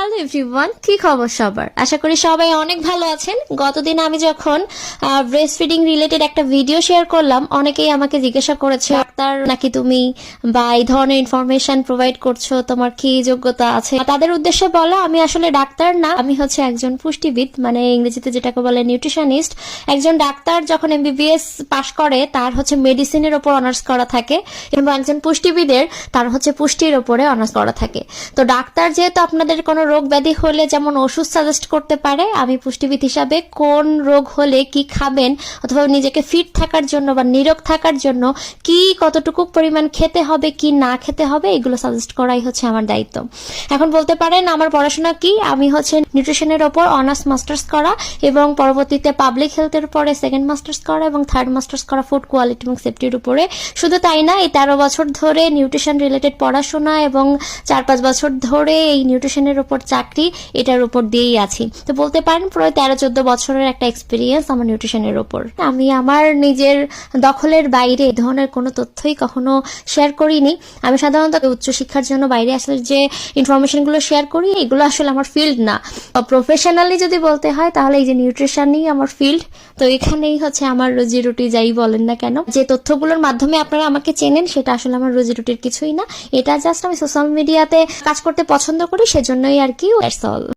Hello everyone, কি খবর সবার? আশা করি সবাই অনেক ভালো আছেন। গতদিন আমি যখন ব্রেস্ট ফিডিং রিলেটেড একটা ভিডিও শেয়ার করলাম, অনেকেই আমাকে জিজ্ঞাসা করেছে, ডাক্তার নাকি তুমি, বা এই ধরনের ইনফরমেশন প্রোভাইড করছো, তোমার কি যোগ্যতা আছে? তাদের উদ্দেশ্যে বলা, আমি আসলে ডাক্তার না, আমি হচ্ছে একজন পুষ্টিবিদ, মানে ইংরেজিতে যেটাকে বলে নিউট্রিশনিস্ট। একজন ডাক্তার যখন এমবিবিএস পাশ করে, তার হচ্ছে মেডিসিনের ওপর অনার্স করা থাকে, এবং একজন পুষ্টিবিদের তার হচ্ছে পুষ্টির ওপরে অনার্স করা থাকে। তো ডাক্তার যেহেতু আপনাদের কোনো রোগ ব্যাধি হলে যেমন ওষুধ সাজেস্ট করতে পারে, আমি পুষ্টিবিদ হিসাবে কোন রোগ হলে কি খাবেন, অথবা নিজেকে ফিট থাকার জন্য বা নিরোগ থাকার জন্য কি কতটুকু পরিমাণ খেতে হবে কি না খেতে হবে, এগুলো সাজেস্ট করাই হচ্ছে আমার দায়িত্ব। এখন বলতে পারেন আমার পড়াশোনা কি, আমি হচ্ছে নিউট্রিশনের ওপর অনার্স মাস্টার্স করা, এবং পরবর্তীতে পাবলিক হেলথের উপরে সেকেন্ড মাস্টার্স করা, এবং থার্ড মাস্টার্স করা ফুড কোয়ালিটি এবং সেফটির উপরে। শুধু তাই না, এই 13 বছর ধরে নিউট্রিশন রিলেটেড পড়াশোনা এবং 4-5 বছর ধরে এই নিউট্রিশনের উপর চাকরি, এটার উপর দিয়েই আছি। তো বলতে পারেন প্রায় 13-14 বছরের একটা এক্সপিরিয়েন্স আমার নিউট্রিশনের উপর। আমি আমার নিজের দখলের বাইরে এ ধরনের কোনো তথ্যই কখনো শেয়ার করিনি। আমি সাধারণত উচ্চশিক্ষার জন্য বাইরে আসলে যে ইনফরমেশনগুলো শেয়ার করি, এগুলো আসলে আমার ফিল্ড না। প্রফেশনালি যদি বলতে হয়, তাহলে এই যে নিউট্রিশনই আমার ফিল্ড। তো এখানেই হচ্ছে আমার রুজি রুটি, যাই বলেন না কেন। যে তথ্যগুলোর মাধ্যমে আপনারা আমাকে চেনেন, সেটা আসলে আমার রুজি রুটির কিছুই না। এটা জাস্ট আমি সোশ্যাল মিডিয়াতে কাজ করতে পছন্দ করি, সেজন্যই আর কি। That's all.